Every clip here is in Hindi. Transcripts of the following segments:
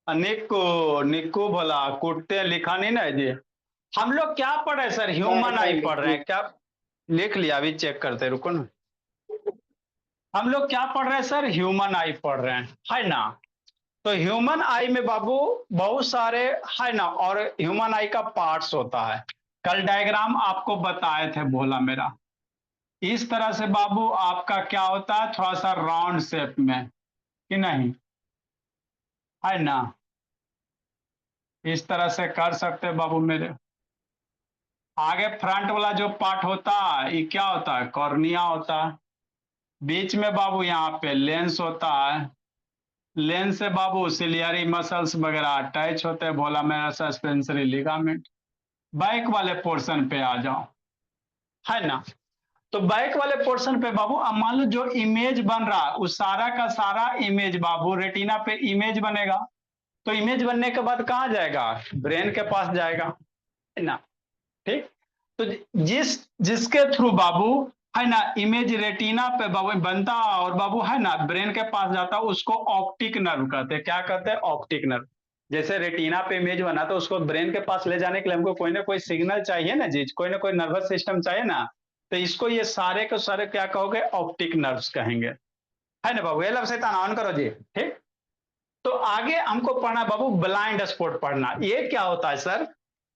निक्कू निक्कू भोला कुत्ते लिखा नहीं ना जी। हम लोग क्या पढ़ रहे हैं सर, हाँ ह्यूमन हाँ आई पढ़ रहे लिखिए। हैं क्या? लिख लिया, अभी चेक करते, रुको ना। हम लोग क्या पढ़ रहे हैं सर, ह्यूमन आई पढ़ रहे हैं, है ना? तो ह्यूमन आई में बाबू बहुत सारे, है ना, और ह्यूमन आई का पार्ट्स होता है। कल डायग्राम आपको बताए थे भोला मेरा। इस तरह से बाबू आपका क्या होता है, थोड़ा सा राउंड शेप में, कि नहीं, है ना? इस तरह से कर सकते हैं बाबू मेरे। आगे फ्रंट वाला जो पार्ट होता है ये क्या होता है, कॉर्निया होता है। बीच में बाबू यहाँ पे लेंस होता है। लेंस से बाबू सिलियरी मसल्स वगैरह अटैच होते हैं, भोला मेरा सस्पेंसरी लिगामेंट। बैक वाले पोर्शन पे आ जाओ, है ना? तो बैक वाले पोर्शन पे बाबू अब मान लो जो इमेज बन रहा है उस सारा का सारा इमेज बाबू रेटिना पे इमेज बनेगा। तो इमेज बनने के बाद कहाँ जाएगा, ब्रेन के पास जाएगा, है ना? ठीक। तो जिस जिसके थ्रू बाबू, है ना, इमेज रेटिना पे बाबू बनता और बाबू, है ना, ब्रेन के पास जाता, उसको ऑप्टिक नर्व कहते हैं। क्या कहते हैं, ऑप्टिक नर्व। जैसे रेटिना पे इमेज बना तो उसको ब्रेन के पास ले जाने के लिए हमको कोई ना कोई सिग्नल चाहिए ना जी, कोई ना कोई नर्वस सिस्टम चाहिए ना। तो इसको ये सारे के सारे क्या कहोगे, ऑप्टिक नर्व्स कहेंगे, है ना बाबू? ये लब शैतान ऑन करो जी। ठीक। तो आगे हमको पढ़ना बाबू ब्लाइंड स्पॉट पढ़ना। ये क्या होता है सर?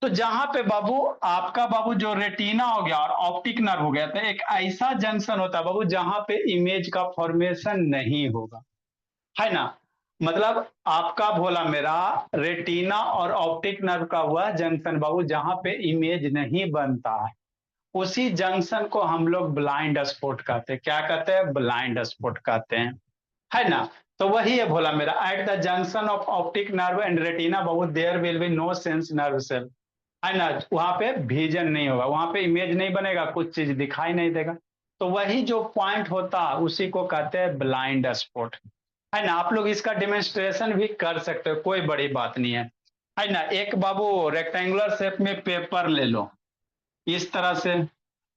तो जहां पे बाबू आपका बाबू जो रेटिना हो गया और ऑप्टिक नर्व हो गया, तो एक ऐसा जंक्शन होता है बाबू जहां पे इमेज का फॉर्मेशन नहीं होगा, है ना? मतलब आपका भोला मेरा रेटिना और ऑप्टिक नर्व का हुआ जंक्शन बाबू जहां पे इमेज नहीं बनता है, उसी जंक्शन को हम लोग ब्लाइंड स्पॉट कहते हैं। क्या कहते हैं, ब्लाइंड स्पॉट कहते हैं, है ना? तो वही है भोला मेरा, at the junction of optic nerve and retina बाबू there will be no sense nerve cell, है ना? वहां पे विजन नहीं होगा, वहां पे इमेज नहीं बनेगा, कुछ चीज दिखाई नहीं देगा। तो वही जो पॉइंट होता है उसी को कहते हैं ब्लाइंड स्पॉट, है ना? आप लोग इसका डेमोन्स्ट्रेशन भी कर सकते हो, कोई बड़ी बात नहीं है ना? एक बाबू रेक्टेंगुलर शेप में पेपर ले लो, इस तरह से।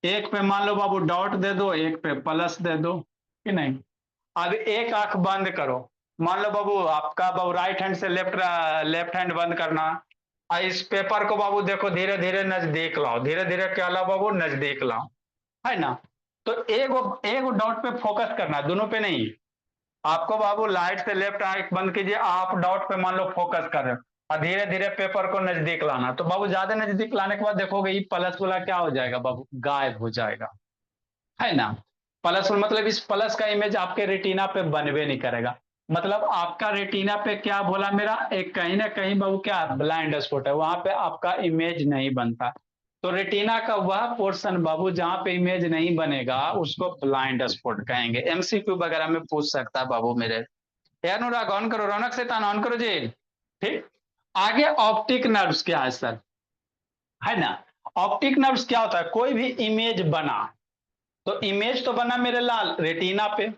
एक पे मान लो बाबू डॉट दे दो, एक पे प्लस दे दो, कि नहीं? अब एक आंख बंद करो। मान लो बाबू आपका बाबू राइट हैंड से लेफ्ट लेफ्ट हैंड बंद करना। और इस पेपर को बाबू देखो, धीरे धीरे नजदीक लाओ, धीरे धीरे क्या लाओ बाबू, नजदीक लाओ, है ना? तो एक डॉट पे फोकस करना, दोनों पे नहीं। आपको बाबू लाइट से लेफ्ट आंख बंद कीजिए, आप डॉट पे मान लो फोकस कर रहे हो और धीरे धीरे पेपर को नजदीक लाना। तो बाबू ज्यादा नजदीक लाने के बाद देखोगे ये प्लस वाला क्या हो जाएगा बाबू, गायब हो जाएगा, है ना? प्लस मतलब इस प्लस का इमेज आपके रेटिना पे बनवे नहीं करेगा। मतलब आपका रेटिना पे क्या बोला मेरा, एक कहीं ना कहीं बाबू क्या ब्लाइंड स्पॉट है, वहां पे आपका इमेज नहीं बनता। तो रेटिना का वह पोर्शन बाबू जहां पे इमेज नहीं बनेगा उसको ब्लाइंड स्पॉट कहेंगे। एमसीक्यू वगैरह में पूछ सकता है बाबू मेरे। यार अनुराग ऑन करो, रौनक से तान ऑन करो जी। ठीक। आगे ऑप्टिक नर्व्स क्या है सर, है ना? ऑप्टिक नर्व्स क्या होता है, कोई भी इमेज बना, तो इमेज तो बना मेरे लाल रेटिना पे।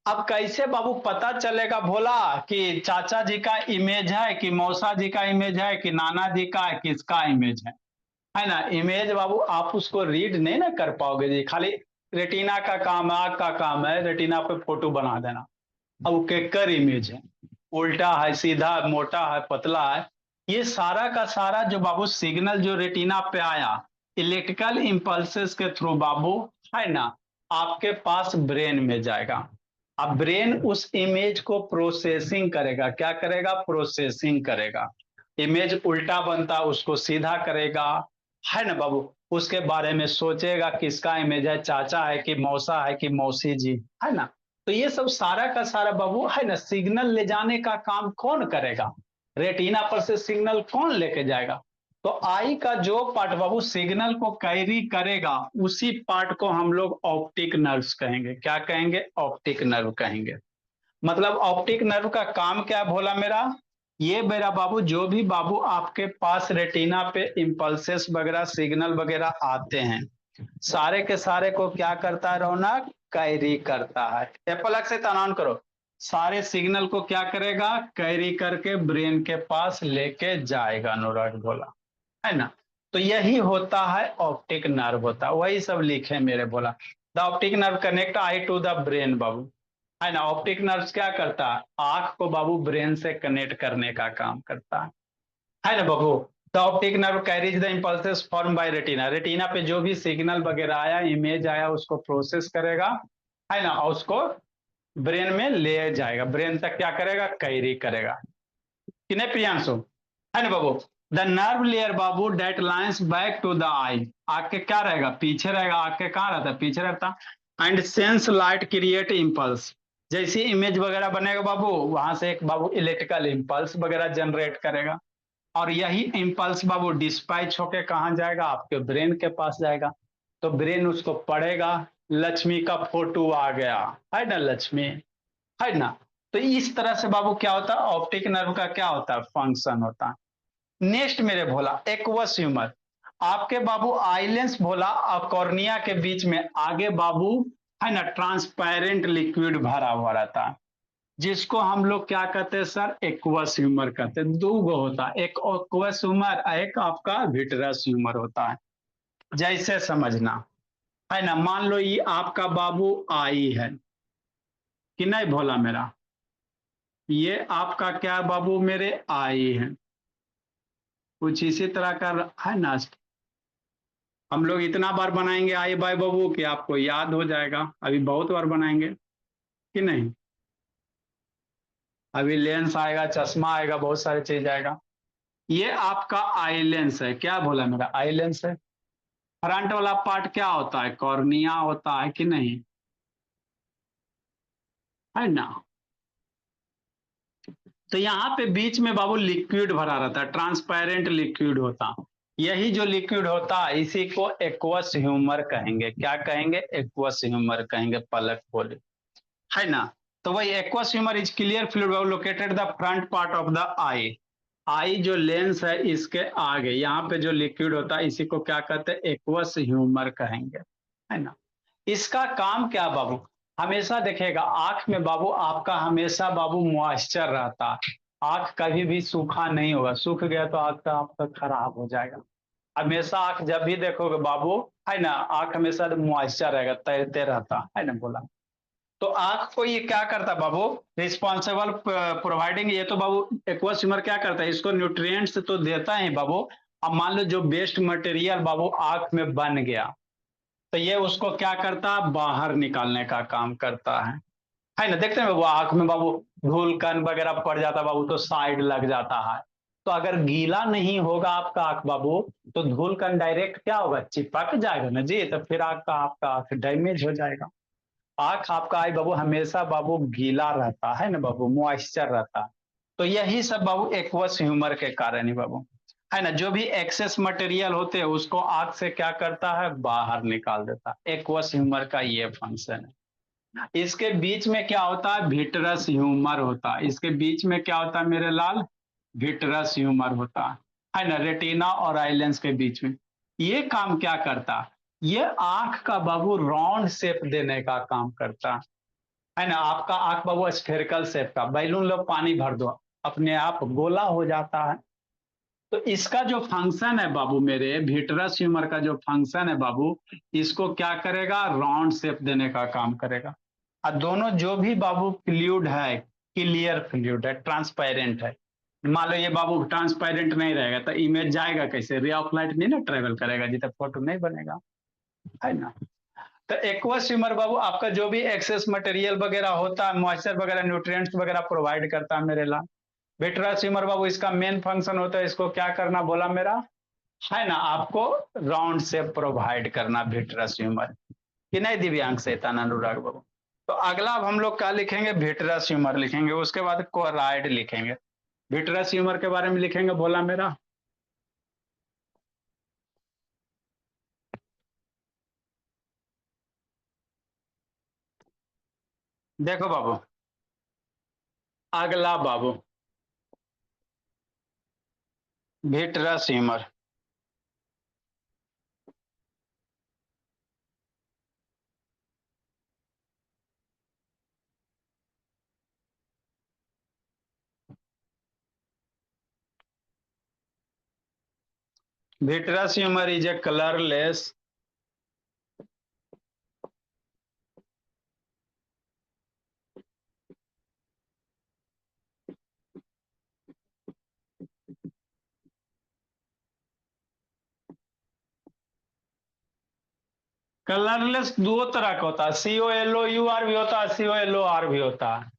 अब कैसे बाबू पता चलेगा भोला कि चाचा जी का इमेज है कि मौसा जी का इमेज है कि नाना जी का है, किसका इमेज है ना? इमेज बाबू आप उसको रीड नहीं ना कर पाओगे जी, खाली रेटिना का काम है, आग का काम है रेटिना पे फोटो बना देना। अब वो केकर इमेज है, उल्टा है, सीधा, मोटा है, पतला है, ये सारा का सारा जो बाबू सिग्नल जो रेटिना पे आया इलेक्ट्रिकल इंपल्सेस के थ्रू बाबू, है ना, आपके पास ब्रेन में जाएगा। अब ब्रेन उस इमेज को प्रोसेसिंग करेगा, क्या करेगा, प्रोसेसिंग करेगा। इमेज उल्टा बनता उसको सीधा करेगा, है ना बाबू? उसके बारे में सोचेगा किसका इमेज है, चाचा है कि मौसा है कि मौसी जी, है ना? तो ये सब सारा का सारा बाबू, है ना, सिग्नल ले जाने का काम कौन करेगा, रेटिना पर से सिग्नल कौन लेके जाएगा? तो आई का जो पार्ट बाबू सिग्नल को कैरी करेगा उसी पार्ट को हम लोग ऑप्टिक नर्व्स कहेंगे। क्या कहेंगे, ऑप्टिक नर्व कहेंगे। मतलब ऑप्टिक नर्व का काम क्या भोला मेरा, ये मेरा बाबू जो भी बाबू आपके पास रेटिना पे इंपल्सेस वगैरह सिग्नल वगैरह आते हैं, सारे के सारे को क्या करता है रौनक, कैरी करता है। एप्पल से तनान करो, सारे सिग्नल को क्या करेगा, कैरी करके ब्रेन के पास लेके जाएगा, अनुराग बोला, है ना? तो यही होता है ऑप्टिक नर्व होता है, वही सब लिखे मेरे बोला। The optic nerve connect eye to the brain बाबू, है ना। ऑप्टिक नर्व्स क्या करता है, आंख को बाबू ब्रेन से कनेक्ट करने का काम करता है ना बाबू। The optic nerve carries the impulses form by retina, retina पे जो भी सिग्नल वगैरह आया, इमेज आया, उसको प्रोसेस करेगा, है ना, और उसको ब्रेन में ले जाएगा, ब्रेन तक क्या करेगा, कैरी करेगा कि नहीं प्रियांशु, है ना बाबू। द नर्व लेयर बाबू that lines back to the eye, आग के क्या रहेगा, पीछे रहेगा, आग के कहाँ रहता है, पीछे रहता। And sense light create impulse, जैसे इमेज वगैरह बनेगा बाबू, वहां से एक बाबू इलेक्ट्रिकल इम्पल्स वगैरह जनरेट करेगा, और यही इम्पल्स बाबू डिस्पैच होके कहाँ जाएगा, आपके ब्रेन के पास जाएगा। तो ब्रेन उसको पढ़ेगा, लक्ष्मी का फोटो आ गया, है ना लक्ष्मी, है ना। तो इस तरह से बाबू क्या होता है, ऑप्टिक नर्व का क्या होता है, फंक्शन होता है। नेक्स्ट मेरे भोला एक्वस ह्यूमर, आपके बाबू आइलेंस भोला और कॉर्निया के बीच में आगे बाबू, है ना, ट्रांसपेरेंट लिक्विड भरा हुआ रहता है, जिसको हम लोग क्या कहते हैं सर, एक्वस ह्यूमर कहते हैं। दो गो होता है, एक एक्वस ह्यूमर, एक आपका विट्रस ह्यूमर होता है। जैसे समझना, है ना, मान लो ये आपका बाबू आई है कि नहीं भोला मेरा, ये आपका क्या बाबू मेरे आई है, कुछ इसी तरह का है ना। हम लोग इतना बार बनाएंगे आई बाय बाबू कि आपको याद हो जाएगा, अभी बहुत बार बनाएंगे कि नहीं। अभी लेंस आएगा, चश्मा आएगा, बहुत सारी चीज आएगा। ये आपका आई लेंस है, क्या बोला मेरा, आई लेंस है। फ्रंट वाला पार्ट क्या होता है, कॉर्निया होता है कि नहीं, है ना। तो यहाँ पे बीच में बाबू लिक्विड भरा रहता है, ट्रांसपेरेंट लिक्विड होता, यही जो लिक्विड होता है इसी को एक्वस ह्यूमर कहेंगे, क्या कहेंगे, एक्वस ह्यूमर कहेंगे, पलक बोले, है ना। तो वही aqueous humour is clear fluid located the front part of the eye, eye जो लेंस है इसके आगे यहाँ पे जो लिक्विड होता है इसी को क्या कहते हैं, एक्वस ह्यूमर कहेंगे, है ना। इसका काम क्या बाबू, हमेशा देखेगा आंख में बाबू, आपका हमेशा बाबू मॉइस्चर रहता है, आंख कभी भी सूखा नहीं होगा, सूख गया तो आंख का आपका खराब हो जाएगा। हमेशा आंख जब भी देखोगे बाबू, है ना, आंख हमेशा मॉइस्चर रहेगा, तैरते रहता है ना बोला। तो आंख को ये क्या करता है बाबू, रिस्पॉन्सिबल प्रोवाइडिंग, ये तो बाबू एक्वस ह्यूमर क्या करता है, इसको न्यूट्रिएंट्स तो देता है बाबू। अब मान लो जो वेस्ट मटेरियल बाबू आंख में बन गया, तो ये उसको क्या करता है, बाहर निकालने का काम करता है ना। देखते हैं बाबू आंख में बाबू धूल कण वगैरह पड़ जाता है बाबू, तो साइड लग जाता है। तो अगर गीला नहीं होगा आपका आंख बाबू, तो धूल कण डायरेक्ट क्या होगा, चिपक जाएगा ना जी, तो फिर आपका आंख डैमेज हो जाएगा। आंख आपका आई बाबू हमेशा बाबू गीला रहता है ना बाबू, मॉइस्चर रहता है। तो यही सब बाबू एक्वस ह्यूमर के कारण ही बाबू, है ना, जो भी एक्सेस मटेरियल होते हैं उसको आंख से क्या करता है, बाहर निकाल देता है। एक्वस ह्यूमर का ये फंक्शन है। इसके बीच में क्या होता है, विट्रस ह्यूमर होता है, इसके बीच में क्या होता है मेरे लाल, विट्रस ह्यूमर होता है ना, रेटिना और आइलेंस के बीच में। ये काम क्या करता, ये आंख का बाबू राउंड शेप देने का काम करता है ना। आपका आंख बाबू स्फेरिकल शेप का, बैलून लो पानी भर दो, अपने आप गोला हो जाता है। तो इसका जो फंक्शन है बाबू मेरे, विट्रस ह्यूमर का जो फंक्शन है बाबू, इसको क्या करेगा, राउंड शेप देने का काम करेगा। और दोनों जो भी बाबू फ्लूइड है, क्लियर फ्लूइड है, ट्रांसपेरेंट है। मान लो ये बाबू ट्रांसपेरेंट नहीं रहेगा तो इमेज जाएगा कैसे, रे ऑफ लाइट नहीं ना ट्रेवल करेगा जी, तो फोटो नहीं बनेगा, है ना। तो एक्वस ह्यूमर बाबू आपका जो भी एक्सेस मटेरियल वगैरह होता है, मॉइस्चर वगैरह, न्यूट्रिएंट्स वगैरह प्रोवाइड करता है मेरे ला। विट्रस ह्यूमर बाबू इसका मेन फंक्शन होता है, इसको क्या करना बोला मेरा, है ना, आपको राउंड शेप प्रोवाइड करना, विट्रस ह्यूमर कि नहीं दिव्यांग शैतान अनुराग बाबू। तो अगला अब हम लोग क्या लिखेंगे, विट्रस ह्यूमर लिखेंगे, उसके बाद कोराइड लिखेंगे। विट्रस ह्यूमर के बारे में लिखेंगे बोला मेरा, देखो बाबू, अगला बाबू vitreous humour, vitreous humour is a colourless colourless दो तरह का होता है, COLOUR भी होता है, COLOR भी होता है।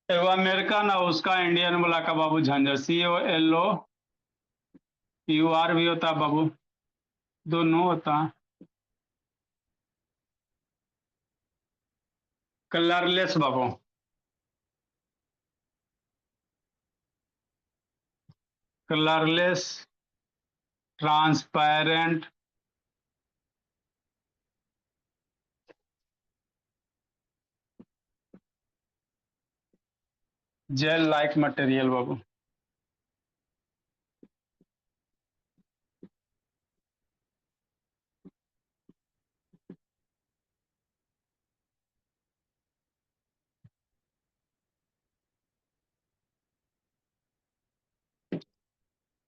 एगो अमेरिकन है, उसका इंडियन वाला का बाबू झंझट, COLOUR भी होता है बाबू, दोनों होता है। कलरलेस बाबू, colourless, transparent, gel like material बाबू।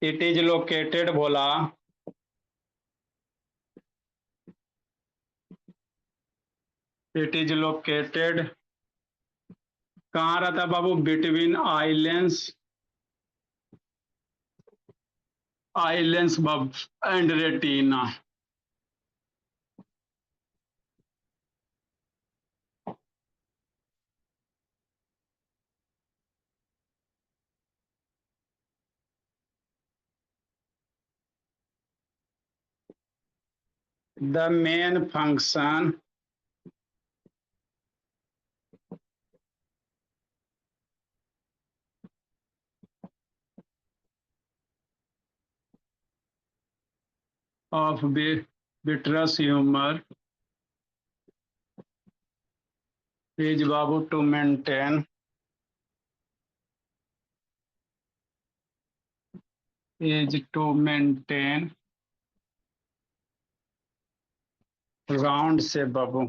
इट इज लोकेटेड बोला, इट इज लोकेटेड कहाँ रहता है बाबू, बिटवीन आइलेंस बाबू and retina. The main function of vitreous humour is बाबू to maintain, is to maintain round से बाबू।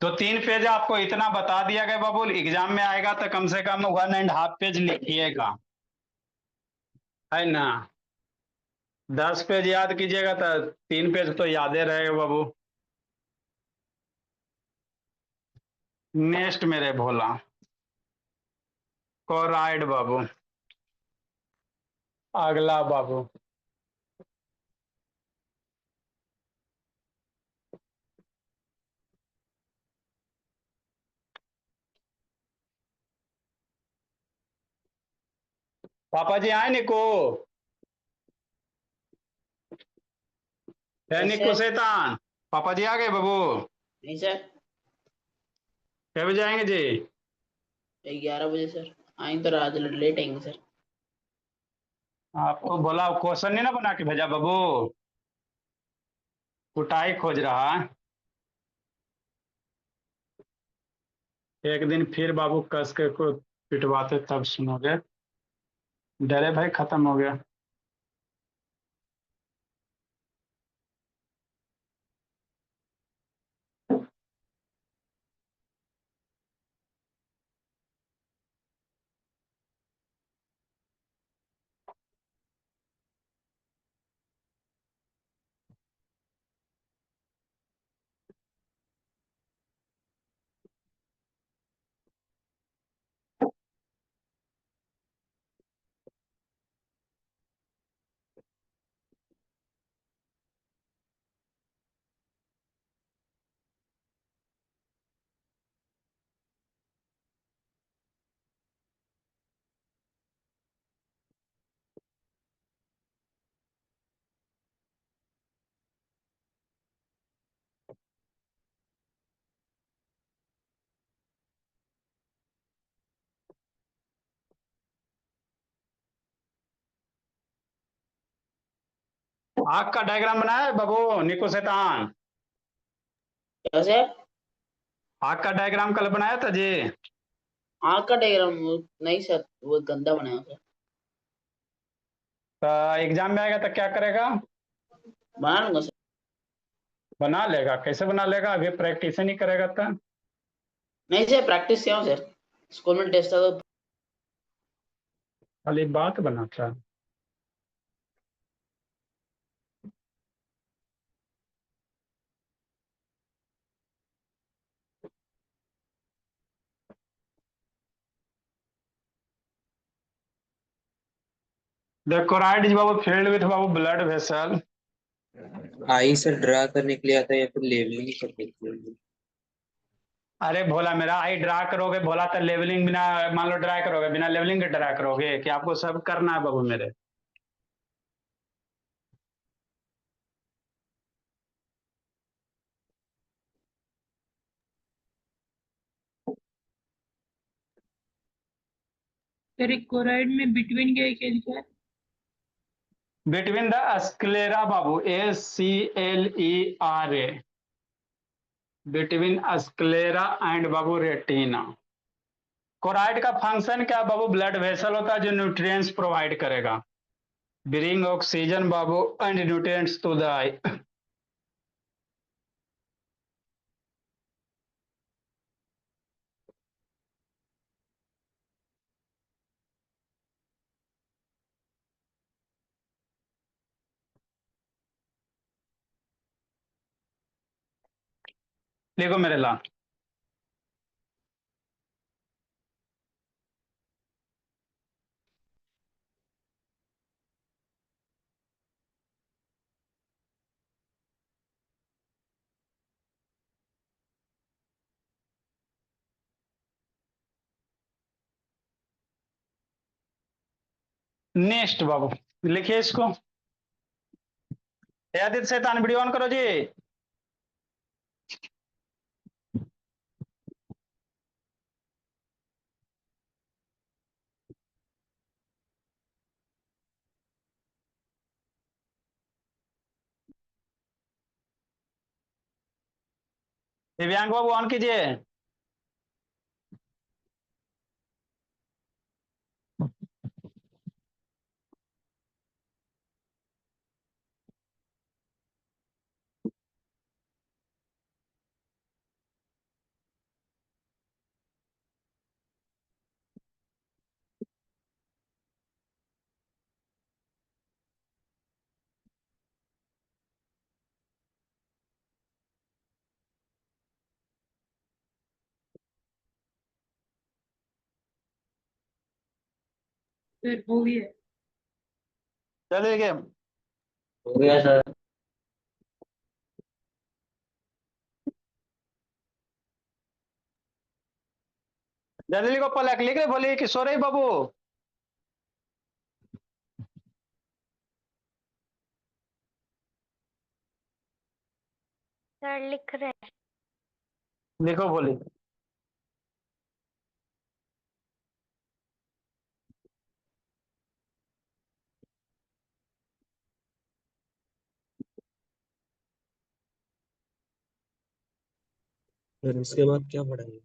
तो 3 पेज आपको इतना बता दिया गया बाबू, एग्जाम में आएगा तो कम से कम 1.5 पेज लिखिएगा, है ना। 10 पेज याद कीजिएगा तो 3 पेज तो याद ही रहेगा बाबू। नेक्स्ट मेरे भोला, कोराइड बाबू, अगला बाबू, पापा जी आए निको, है निको शैतान, पापा जी आ गए बाबू। नहीं सर, कब बजे आएंगे जी? 11 बजे सर। आएंगे तो आज लेट आएंगे सर। आपको बोला क्वेश्चन नहीं ना बना के भेजा बाबू, कुटाई खोज रहा है। एक दिन फिर बाबू कस के को पिटवाते तब सुनोगे, डरे भाई खत्म हो गया। आग का डायग्राम बनाया है बाबू निको शैतान? क्या सर? आग का डायग्राम कल बनाया था जी? आँख का डायग्राम नहीं सर, वो गंदा बनाया सर। तो एग्जाम में आएगा तो क्या करेगा? बना लूंगा सर। बना लेगा, कैसे बना लेगा, अभी प्रैक्टिस ही नहीं करेगा तो। नहीं सर, प्रैक्टिस किया हूँ सर, स्कूल में टेस्ट था तो। खाली बात बनाता है। The choroid is Babu filled with Babu blood vessel. आई से ड्रा करने के लिए आता है या फिर लेवलिंग करने के लिए? अरे भोला मेरा, आई ड्रा करोगे भोला तो लेवलिंग बिना, मान लो ड्रा करोगे बिना लेवलिंग के ड्रा करोगे कि आपको सब करना है बाबू मेरे। सर एक कोराइड में बिटवीन क्या लिखा है? बिटवीन द स्क्लेरा बाबू, SCLERA, बिटवीन स्क्लेरा एंड बाबू रेटिना। कोराइड का फंक्शन क्या बाबू? ब्लड वेसल होता है जो न्यूट्रिएंट्स प्रोवाइड करेगा, ब्रिंग ऑक्सीजन बाबू and nutrients to the eye. देखो मेरे ला, नेक्स्ट बाबू लिखिए इसको। आदित्य शैतान वीडियो ऑन करो जी। दिव्यांग बाबू ऑन कीजिए। सर हो गया। चलिए देखिए, हो गया सर। जल्दी को पलक लिख रहे बोलिए किशोर बाबू। सर लिख रहे हैं। लिखो बोलिए। फिर उसके बाद क्या पढ़ेंगे?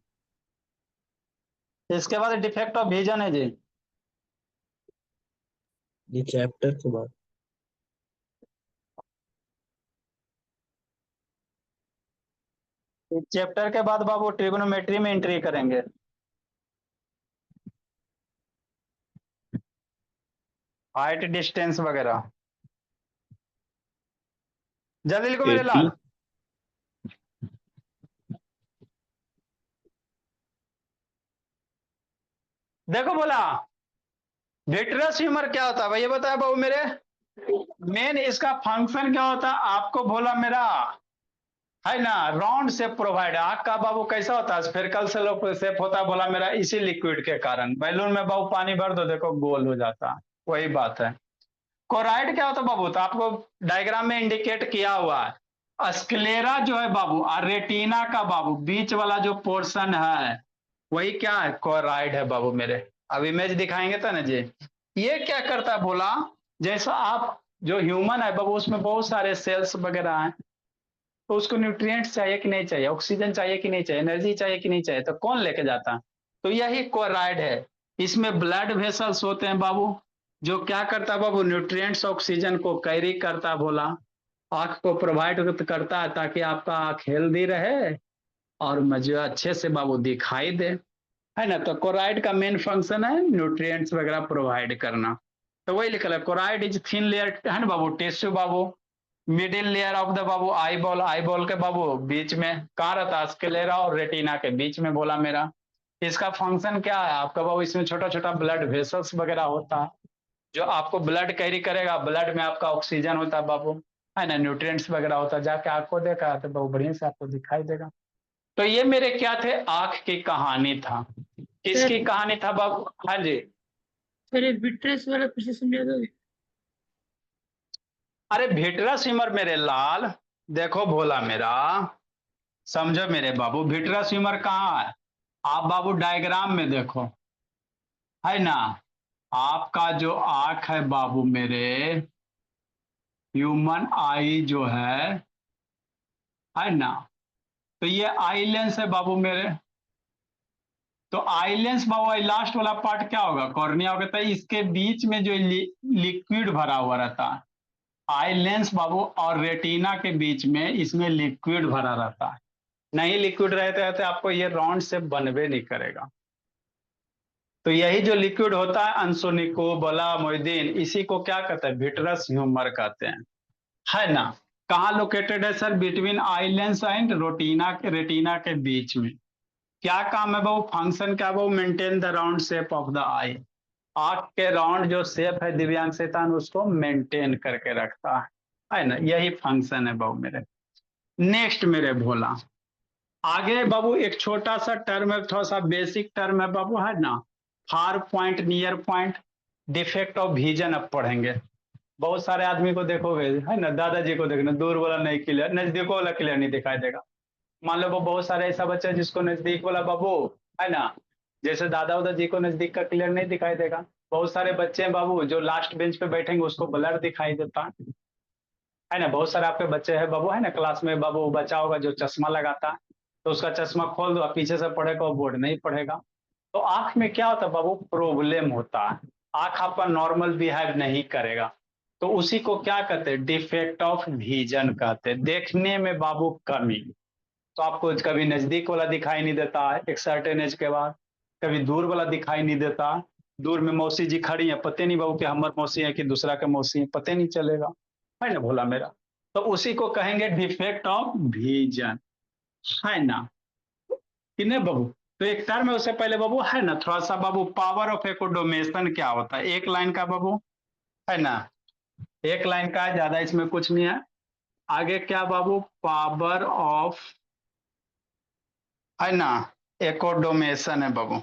इसके बाद डिफेक्ट ऑफ विजन है जी। ये चैप्टर के बाद? इस चैप्टर के बाद बाबू ट्रिग्नोमेट्री में एंट्री करेंगे। हाइट डिस्टेंस वगैरह। जल्दी लिखो मेरे लाल। देखो बोला, विट्रस ह्यूमर क्या होता है भाई ये बताया बाबू मेरे। मेन इसका फंक्शन क्या होता है आपको बोला मेरा, है ना, राउंड शेप प्रोवाइड। आग का बाबू कैसा होता है? स्फेरिकल शेप होता है बोला मेरा, इसी लिक्विड के कारण। बैलून में बाबू पानी भर दो, देखो गोल हो जाता है, वही बात है। कोराइड क्या होता है बाबू? तो आपको डायग्राम में इंडिकेट किया हुआ है। स्क्लेरा जो है बाबू और रेटिना का बाबू बीच वाला जो पोर्शन है वही क्या है? कोराइड है बाबू मेरे। अब इमेज दिखाएंगे तो ना जी। ये क्या करता है बोला, जैसा आप जो ह्यूमन है बाबू उसमें बहुत सारे सेल्स वगैरह हैं, तो उसको न्यूट्रिएंट्स चाहिए कि नहीं चाहिए, ऑक्सीजन चाहिए कि नहीं चाहिए, एनर्जी चाहिए कि नहीं चाहिए, तो कौन लेके जाता है? तो यही कोराइड है। इसमें ब्लड वेसल्स होते हैं बाबू, जो क्या करता है बाबू? न्यूट्रिएंट्स ऑक्सीजन को कैरी करता है बोला, आंख को प्रोवाइड करता है ताकि आपका आंख हेल्दी रहे और मुझे अच्छे से बाबू दिखाई दे, है ना। तो कोराइड का मेन फंक्शन है न्यूट्रिएंट्स वगैरह प्रोवाइड करना। तो वही लिखा है, कोराइड इज थिन लेयर, है ना बाबू, टिश्यू बाबू, मिडिल लेयर ऑफ द बाबू आई बॉल के बाबू बीच में कहाँ रहता है? स्क्लेरा और रेटिना के बीच में बोला मेरा। इसका फंक्शन क्या है आपका बाबू? इसमें छोटा छोटा ब्लड वेसल्स वगैरह होता है, जो आपको ब्लड कैरी करेगा, ब्लड में आपका ऑक्सीजन होता है बाबू, है ना, न्यूट्रिएंट्स वगैरह होता है, जाके आंख को देखा तो बहुत बढ़िया से आपको दिखाई देगा। तो ये मेरे क्या थे, आंख की कहानी था। किसकी कहानी था बाबू? हाँ जी। सर ये विट्रेस वाला फिर से समझा दोगे? अरे विट्रस ह्यूमर मेरे लाल, देखो भोला मेरा, समझो मेरे बाबू, विट्रस ह्यूमर कहाँ है? आप बाबू डायग्राम में देखो, है ना, आपका जो आंख है बाबू मेरे, ह्यूमन आई जो है ना, तो ये आई लेंस है बाबू मेरे। तो आई लेंस बाबू, लास्ट वाला पार्ट क्या होगा, कॉर्निया होगा। तो इसके बीच में जो लिक्विड भरा हुआ रहता है, आई लेंस बाबू और रेटिना के बीच में इसमें लिक्विड भरा रहता है। नहीं लिक्विड रहते रहते आपको ये राउंड से बनवे नहीं करेगा। तो यही जो लिक्विड होता है अंसोनिको बला मोइदीन, इसी को क्या कहते हैं, विट्रस ह्यूमर कहते हैं, है ना। कहाँ लोकेटेड है sir, between eye lens and retina के बीच में। क्या काम है बाबू, फंक्शन क्या है बाबू, maintain the round shape of the eye. आंख के राउंड जो शेप है दिव्यांग शैतान, उसको मेंटेन करके रखता है ना, यही फंक्शन है बाबू मेरे। नेक्स्ट मेरे भोला, आगे बाबू एक छोटा सा टर्म है, थोड़ा सा बेसिक टर्म है बाबू, है ना, far point near point defect of vision अब पढ़ेंगे। बहुत सारे आदमी को देखोगे, है ना, दादाजी को देखना, दूर वाला नहीं क्लियर, नजदीक वाला क्लियर नहीं दिखाई देगा। मान लो वो बहुत सारे ऐसा बच्चा है जिसको नजदीक वाला बाबू, है ना, जैसे दादा उदा जी को नजदीक का क्लियर नहीं दिखाई देगा। बहुत सारे बच्चे हैं बाबू जो लास्ट बेंच पे बैठेंगे उसको ब्लर दिखाई देता है ना। बहुत सारे आपके बच्चे हैं बाबू, है ना, क्लास में बाबू बच्चा होगा जो चश्मा लगाता है, तो उसका चश्मा खोल दो, पीछे से पढ़ेगा वो बोर्ड नहीं पढ़ेगा। तो आंख में क्या होता है बाबू, प्रॉब्लम होता है, आंख आपका नॉर्मल बिहेव नहीं करेगा। तो उसी को क्या कहते हैं, डिफेक्ट ऑफ विजन कहते हैं, देखने में बाबू कमी। तो आपको कभी नजदीक वाला दिखाई नहीं देता है एक सर्टेन एज के बाद, कभी दूर वाला दिखाई नहीं देता। दूर में मौसी जी खड़ी है, पते नहीं बाबू कि हमार मौसी है कि दूसरा के मौसी है, पते नहीं चलेगा, है ना भोला मेरा। तो उसी को कहेंगे डिफेक्ट ऑफ विजन, है ना, कि नहीं बाबू। तो एक टर्म है, उससे पहले बाबू, है ना, थोड़ा सा बाबू पावर ऑफ एकोडोमेशन क्या होता है, एक लाइन का बाबू, है ना, एक लाइन का, ज्यादा इसमें कुछ नहीं है। आगे क्या बाबू, पावर ऑफ, है ना, एकोडोमेशन है बाबू,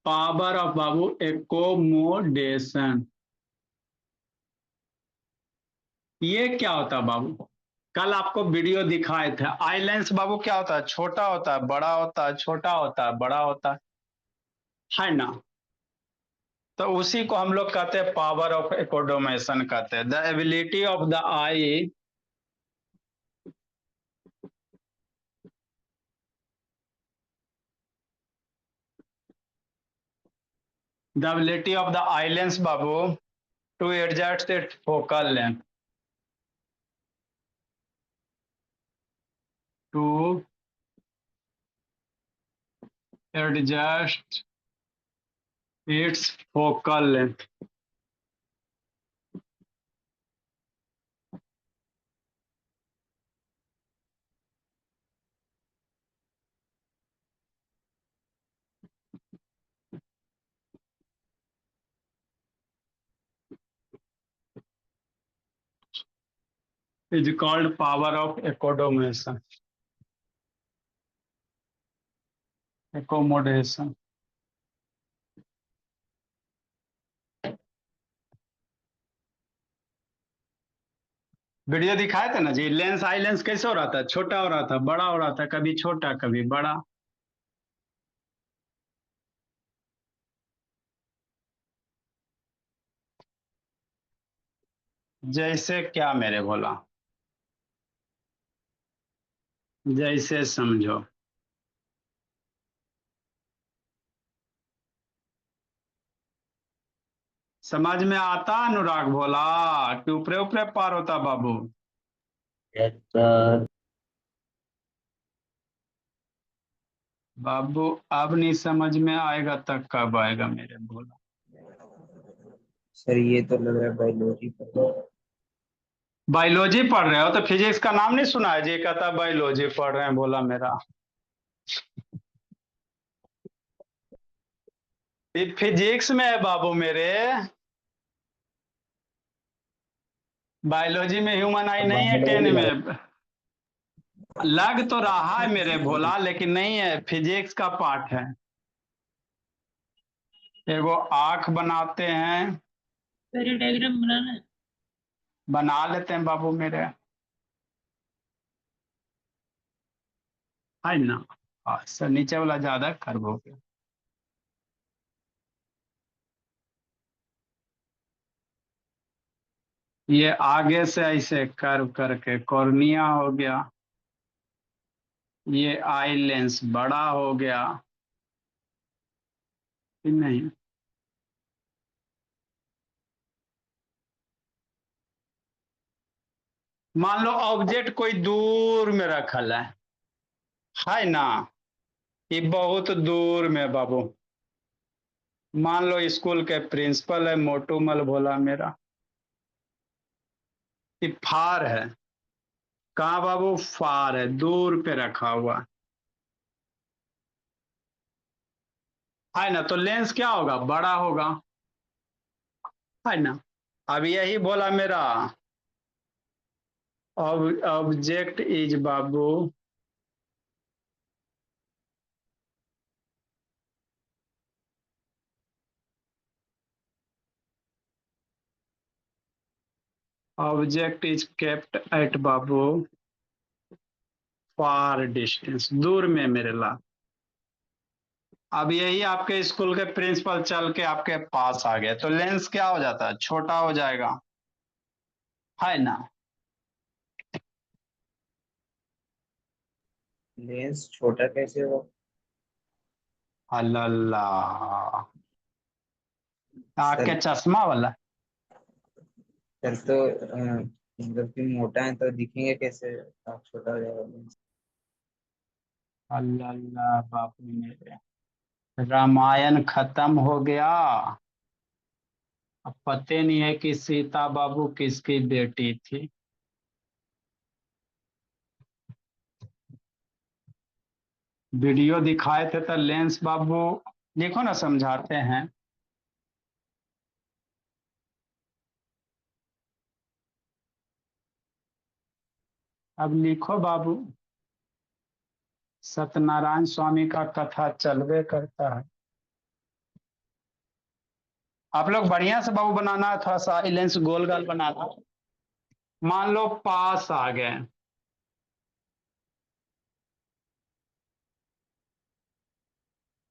पावर ऑफ बाबू एकोमोडेशन। ये क्या होता है बाबू, कल आपको वीडियो दिखाए थे, आई लेंस बाबू क्या होता है, छोटा होता है बड़ा होता है, छोटा होता है बड़ा होता है ना। तो उसी को हम लोग कहते हैं पावर ऑफ एकोडोमेशन कहते हैं, the ability of the eye, the ability of the eye lens बाबू to adjust it focal length, to adjust its focal length. is called power of accommodation, accommodation। Video दिखाए थे ना जी, लेंस आई लेंस कैसे हो रहा था, छोटा हो रहा था बड़ा हो रहा था, कभी छोटा कभी बड़ा। जैसे क्या मेरे भोला, जैसे समझो, समझ में आता अनुराग भोला कि ऊपरे ऊपरे पार होता बाबू। बाबू अब नहीं समझ में आएगा तब कब आएगा मेरे भोला। सर ये तो लग रहा है बायोलॉजी पर। बायोलॉजी पढ़ रहे हो तो फिजिक्स का नाम नहीं सुना है जी, कहता बायोलॉजी पढ़ रहे हैं भोला मेरा। ये फिजिक्स में है बाबू मेरे, बायोलॉजी में ह्यूमन आई नहीं है 10 में। लग तो रहा है मेरे भोला, लेकिन नहीं है, फिजिक्स का पार्ट है। एगो आंख बनाते हैं, पहले डायग्राम बनाना है। बना लेते हैं बाबू मेरे, है ना। सर नीचे वाला ज्यादा कर्व हो गया। ये आगे से ऐसे कर्व करके कॉर्निया हो गया, ये आई लेंस बड़ा हो गया कि नहीं। मान लो ऑब्जेक्ट कोई दूर में रखल है ना, ये बहुत दूर में बाबू। मान लो स्कूल के प्रिंसिपल है मोटूमल भोला मेरा, ये फार है। कहाँ बाबू, फार है, दूर पे रखा हुआ है ना, तो लेंस क्या होगा, बड़ा होगा, है ना। अब यही बोला मेरा, object is Babu object is kept at Babu far distance, दूर में मेरे ला। अब यही आपके स्कूल के प्रिंसिपल चल के आपके पास आ गए, तो लेंस क्या हो जाता है, छोटा हो जाएगा, है ना। लेंस छोटा कैसे हो? अल्लाह, सर आपके चश्मा वाला। सर तो मतलब कि मोटा है तो दिखेंगे कैसे? आप छोटा हो जाएगा लेंस। अल्लाह बापू मेरे, रामायण खत्म हो गया। अब पते नहीं है कि सीता बाबू किसकी बेटी थी। वीडियो दिखाए थे तो लेंस बाबू, देखो ना समझाते हैं। अब लिखो बाबू, सत्यनारायण स्वामी का कथा चलवे करता है। आप लोग बढ़िया से बाबू बनाना, थोड़ा सा लेंस गोल गाल बनाना। मान लो पास आ गए,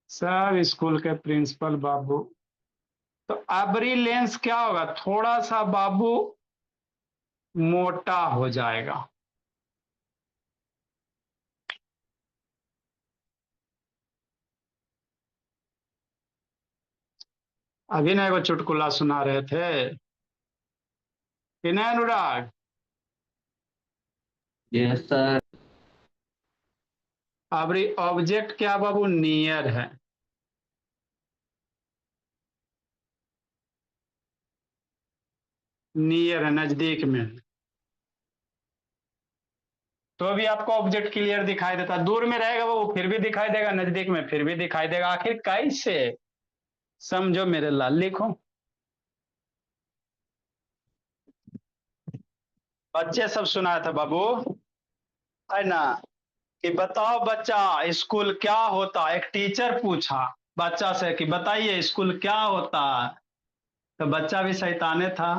सब स्कूल के प्रिंसिपल बाबू, तो एवरी लेंस क्या होगा, थोड़ा सा बाबू मोटा हो जाएगा। अभी ना एगो चुटकुला सुना रहे थे कि नहीं Anurag. Yes sir. Every object क्या बाबू, नियर है, नियर है, नजदीक में है। तो भी आपको ऑब्जेक्ट क्लियर दिखाई देता, दूर में रहेगा वो फिर भी दिखाई देगा, नजदीक में फिर भी दिखाई देगा। आखिर कैसे, समझो मेरे लाल, लिखो। बच्चे सब सुनाया था बाबू, है ना, कि बताओ बच्चा स्कूल क्या होता, एक टीचर पूछा बच्चा से कि बताइए स्कूल क्या होता है। तो बच्चा भी शैताने था,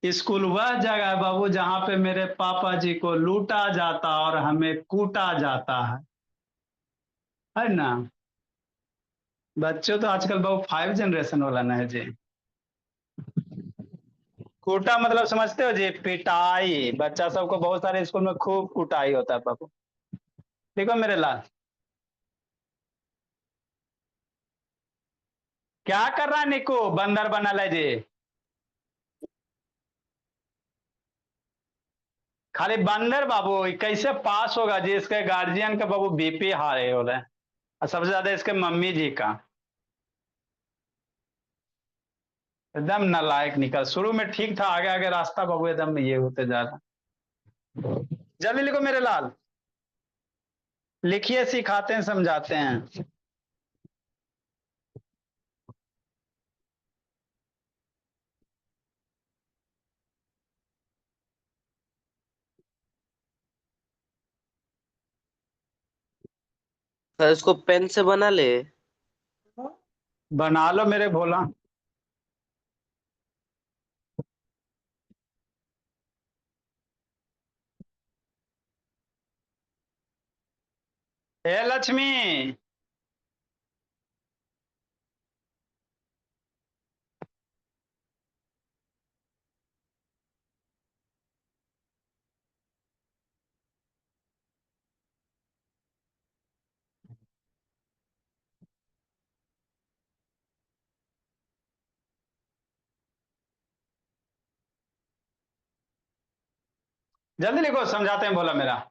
स्कूल वह जगह है बाबू जहां पे मेरे पापा जी को लूटा जाता और हमें कूटा जाता है ना। बच्चों तो आजकल बाबू 5 जनरेशन वाला ना है जी। कूटा मतलब समझते हो जी, पिटाई। बच्चा सबको बहुत सारे स्कूल में खूब कुटाई होता है बाबू। देखो मेरे लाल, क्या कर रहा है निको, बंदर बना ले जी। खाली बंदर बाबू कैसे पास होगा जी, इसके गार्जियन का बाबू बीपी हाई हो रहा है, और सबसे ज्यादा इसके मम्मी जी का। एकदम नालायक निकल, शुरू में ठीक था, आगे आगे रास्ता बाबू एकदम ये होते जा रहा। जल्दी लिखो मेरे लाल, लिखिए, सिखाते हैं समझाते हैं। सर इसको पेन से बना ले। बना लो मेरे भोला। हे लक्ष्मी, जल्दी लिखो, समझाते हैं भोला मेरा।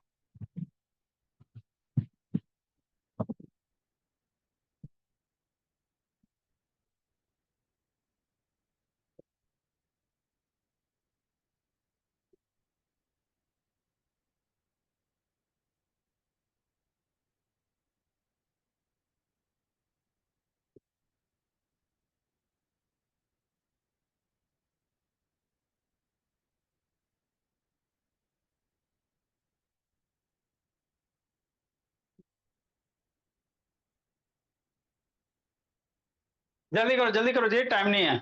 जल्दी करो जी, टाइम नहीं है।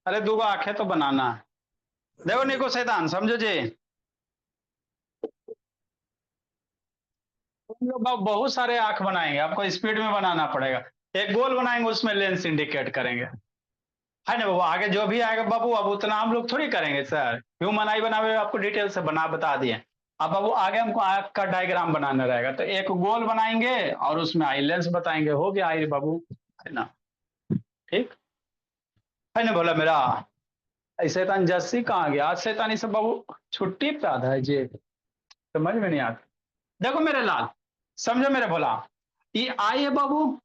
अरे दूगो आंखें तो बनाना है। देखो निको शैतान, समझो जी, तुम लोग बहुत सारे आंख बनाएंगे, आपको स्पीड में बनाना पड़ेगा। एक गोल बनाएंगे, उसमें लेंस इंडिकेट करेंगे, है ना बाबू। आगे जो भी आएगा बाबू, अब उतना हम लोग थोड़ी करेंगे सर। ह्यूमन आई बना हुए आपको डिटेल से बता दिए। अब बाबू आगे हमको आंख का डायग्राम बनाना रहेगा, तो एक गोल बनाएंगे और उसमें आई लेंस बताएंगे, हो गया आई बाबू, है ना। ठीक है ना बोला मेरा। शैतान जस्सी कहाँ गया आज? शैतानी सब बाबू छुट्टी पे आधा है जी, समझ में नहीं आता। देखो मेरे लाल, समझो मेरे भोला, ये आई है बाबू,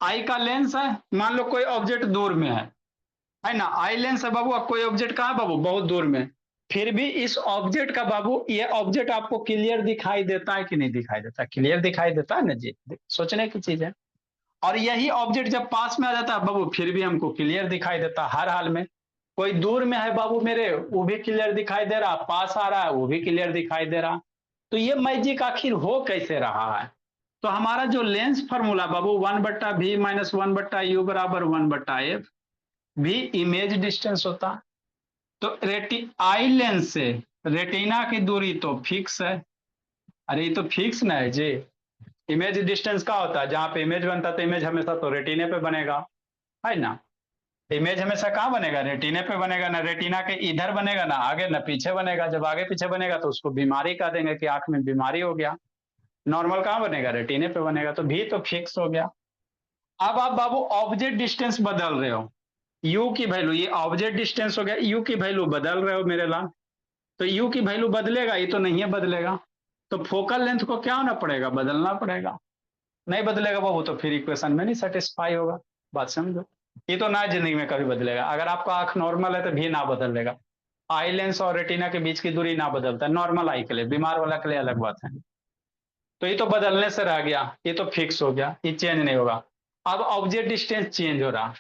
आई का लेंस है। मान लो कोई ऑब्जेक्ट दूर में है ना। आई लेंस है बाबू, अब कोई ऑब्जेक्ट कहाँ है बाबू? बहुत दूर में। फिर भी इस ऑब्जेक्ट का बाबू, ये ऑब्जेक्ट आपको क्लियर दिखाई देता है कि नहीं दिखाई देता? क्लियर दिखाई देता है ना जी, सोचने की चीज है। और यही ऑब्जेक्ट जब पास में आ जाता है बाबू, फिर भी हमको क्लियर दिखाई देता है हर हाल में। कोई दूर में है बाबू मेरे, वो भी क्लियर दिखाई दे रहा, पास आ रहा है वो भी क्लियर दिखाई दे रहा। तो ये मैजिक आखिर हो कैसे रहा है? तो हमारा जो लेंस फॉर्मूला बाबू, 1/v माइनस 1/u बराबर 1/f, भी इमेज डिस्टेंस होता। तो आई लेंस से रेटिना की दूरी तो फिक्स है। अरे ये तो फिक्स ना है जी। इमेज डिस्टेंस का होता है, जहां पे इमेज बनता है तो इमेज हमेशा तो रेटिने पे बनेगा, है ना। इमेज हमेशा कहाँ बनेगा? रेटिने पे बनेगा ना। रेटिना के इधर बनेगा ना आगे ना पीछे बनेगा। जब आगे पीछे बनेगा तो उसको बीमारी कह देंगे कि आंख में बीमारी हो गया। नॉर्मल कहाँ बनेगा? रेटिने पे बनेगा। तो भी तो फिक्स हो गया। अब आप बाबू ऑब्जेक्ट डिस्टेंस बदल रहे हो, यू की वैल्यू, ये ऑब्जेक्ट डिस्टेंस हो गया, यू की वैल्यू बदल रहे हो मेरे लाल। तो यू की वैल्यू बदलेगा? ये तो नहीं है बदलेगा। तो फोकल लेंथ को क्या होना पड़ेगा? बदलना पड़ेगा। नहीं बदलेगा बाबू तो फिर इक्वेशन में नहीं सेटिस्फाई होगा। बात समझो। ये तो ना जिंदगी में कभी बदलेगा। अगर आपका आंख नॉर्मल है तो भी ना बदलेगा। आई लेंस और रेटिना के बीच की दूरी ना बदलता है, नॉर्मल आई के लिए, बीमार वाला के लिए अलग बात है। तो ये तो बदलने से रह गया, ये तो फिक्स हो गया, ये चेंज नहीं होगा। अब ऑब्जेक्ट डिस्टेंस चेंज हो रहा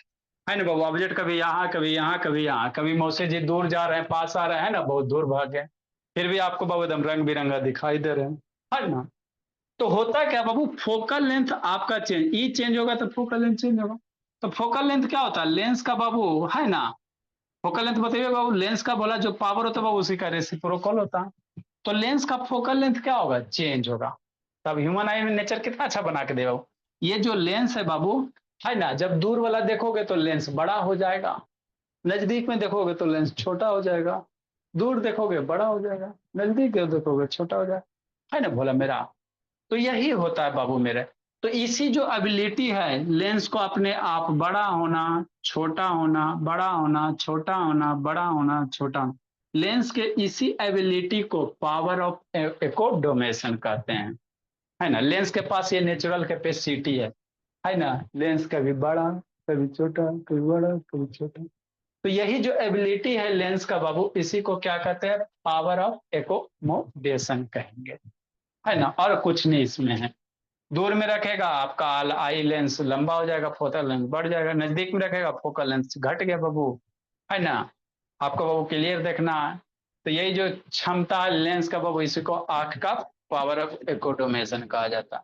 है ना बाबू। ऑब्जेक्ट कभी यहाँ कभी यहाँ कभी यहाँ, कभी मौसे जी दूर जा रहे हैं, पास आ रहे हैं ना, बहुत दूर भाग गए, फिर भी आपको बाबू एकदम रंग बिरंगा दिखाई दे रहे हैं, है ना। तो होता क्या बाबू, फोकल लेंथ आपका चेंज, ई चेंज होगा तो फोकल लेंथ चेंज होगा। तो फोकल लेंथ क्या होता है? लेंस का बाबू, है ना। फोकल लेंथ बताइए बाबू, लेंस का बोला जो पावर होता है बाबू, उसी का रेसिप्रोकल होता है। तो लेंस का फोकल लेंथ क्या होगा? चेंज होगा। तब ह्यूमन आई में नेचर कितना अच्छा बना के देगा। ये जो लेंस है बाबू, है ना, जब दूर वाला देखोगे तो लेंस बड़ा हो जाएगा, नजदीक में देखोगे तो लेंस छोटा हो जाएगा, दूर देखोगे बड़ा हो जाएगा, नजदीक देखोगे छोटा हो जाएगा, है ना भोला मेरा। तो यही होता है बाबू मेरे। तो इसी जो एबिलिटी है लेंस को अपने आप बड़ा होना, छोटा होना, बड़ा होना, छोटा होना, बड़ा होना, छोटा होना, लेंस के इसी एबिलिटी को पावर ऑफ एकोडोमेशन कहते हैं, है ना। लेंस के पास ये नेचुरल कैपेसिटी है ना। लेंस कभी बड़ा, कभी छोटा, कभी बड़ा, कभी छोटा। तो यही जो एबिलिटी है लेंस का बाबू, इसी को क्या कहते हैं? पावर ऑफ एकोमोडेशन कहेंगे, है ना। और कुछ नहीं इसमें है। दूर में रखेगा आपका आई लेंस लंबा हो जाएगा, फोकल लेंस बढ़ जाएगा। नजदीक में रखेगा फोकल लेंस घट गया बाबू, है ना। आपको बाबू क्लियर देखना है। तो यही जो क्षमता है लेंस का बाबू, इसी को आंख का पावर ऑफ एकोडोमेशन कहा जाता है।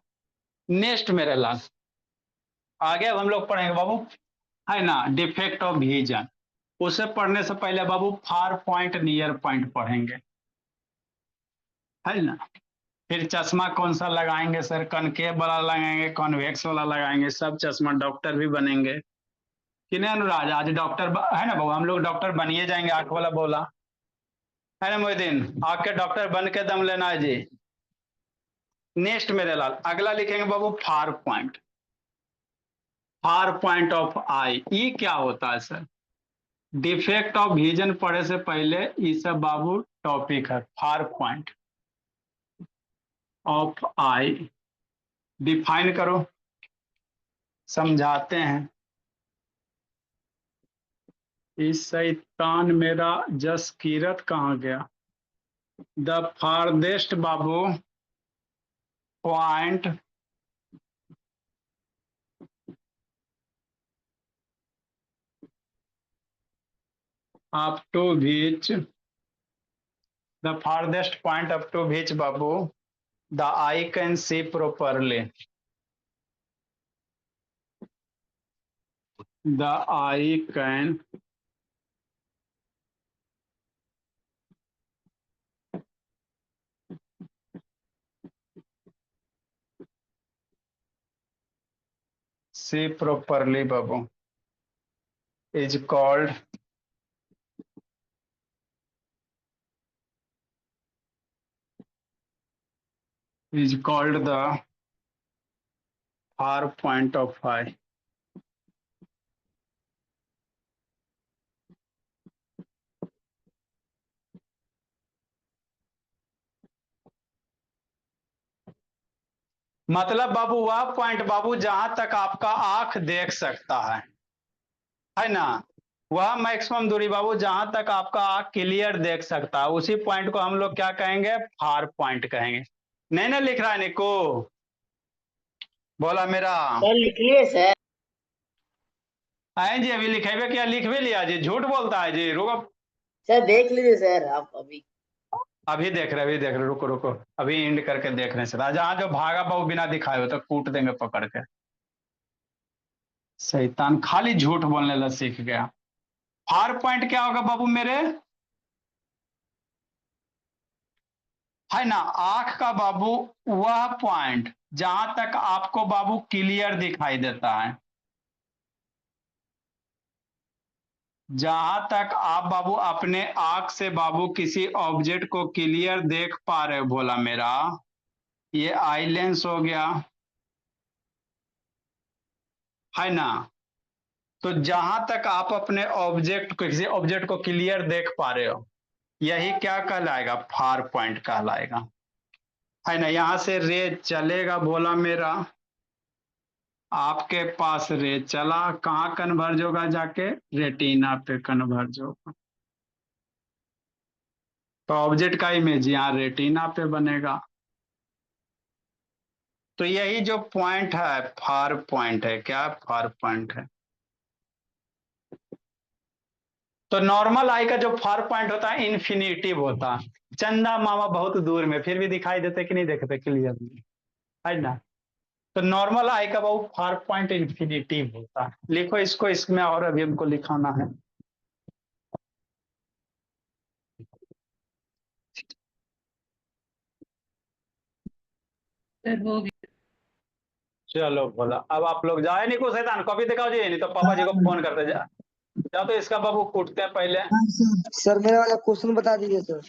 नेक्स्ट मेरे लाल, आगे अब हम लोग पढ़ेंगे बाबू, है ना, डिफेक्ट ऑफ विजन। उसे पढ़ने से पहले बाबू फार पॉइंट नियर पॉइंट पढ़ेंगे, है ना। फिर चश्मा कौन सा लगाएंगे सर, कनकेव वाला लगाएंगे, कॉन्वेक्स वाला लगाएंगे, सब चश्मा, डॉक्टर भी बनेंगे कि नहीं अनुराज? आज डॉक्टर है ना बाबू, हम लोग डॉक्टर बनिए जाएंगे, आंख वाला बोला, है ना मोहिदीन? आंख के डॉक्टर बन के दम लेना है जी। नेक्स्ट मेरे लाल, अगला लिखेंगे बाबू far point. Far point of eye, ये क्या होता है सर? डिफेक्ट ऑफ विजन पढ़े से पहले ये सब बाबू टॉपिक है। फार पॉइंट ऑफ आई डिफाइन करो, समझाते हैं। इस शैतान मेरा जसकीरत कहाँ गया? The farthest Babu point up to which, the farthest point up to which babu the eye can see properly, the eye can see properly babu is called the far point of eye। मतलब बाबू वह पॉइंट बाबू जहां तक आपका आंख देख सकता है ना, वह मैक्सिमम दूरी बाबू जहां तक आपका आंख क्लियर देख सकता है, उसी पॉइंट को हम लोग क्या कहेंगे? फार पॉइंट कहेंगे। नहीं ना लिख रहा है निको? बोला मेरा सर लिख लिए सर। आए जी, अभी लिखेबे क्या? लिख भी लिया जी, झूठ बोलता है जी, रुको। सर देख लीजिए सर आप अभी। अभी देख रहे, अभी देख रहे, रुको रुको, अभी एंड करके देख रहे हैं। जहां जो भागा बाबू बिना दिखाए हो तो कूट देंगे पकड़ के। शैतान खाली झूठ बोलने ला सीख गया। फार पॉइंट क्या होगा बाबू मेरे, है ना, आंख का बाबू वह पॉइंट जहां तक आपको बाबू क्लियर दिखाई देता है, जहां तक आप बाबू अपने आंख से बाबू किसी ऑब्जेक्ट को क्लियर देख पा रहे हो। बोला मेरा, ये आई लेंस हो गया, है ना। तो जहां तक आप अपने ऑब्जेक्ट को, किसी ऑब्जेक्ट को क्लियर देख पा रहे हो, यही क्या कहलाएगा? फार पॉइंट कहलाएगा, है ना। यहां से रे चलेगा, बोला मेरा, आपके पास रे चला, कहां कन्वर्ज होगा? जाके रेटिना पे कन्वर्ज होगा। तो ऑब्जेक्ट का इमेज यहाँ रेटिना पे बनेगा। तो यही जो पॉइंट है फार पॉइंट है। क्या फार पॉइंट है? तो नॉर्मल आई का जो फार पॉइंट होता है इन्फिनिटिव होता है। चंदा मामा बहुत दूर में फिर भी दिखाई देते कि नहीं देखते क्लियर, है ना। तो नॉर्मल आई का बहुत फार पॉइंट इन्फिनिटिव होता है। लिखो इसको, इसमें और अभी हमको लिखाना है। सर हो गया। चलो बोला, अब आप लोग जाए नहीं को शैतान, कॉपी दिखाओ जी, नहीं तो पापा जी को फोन करते जा। तो इसका बाबू कूटते हैं पहले। सर मेरा वाला क्वेश्चन बता दीजिए सर।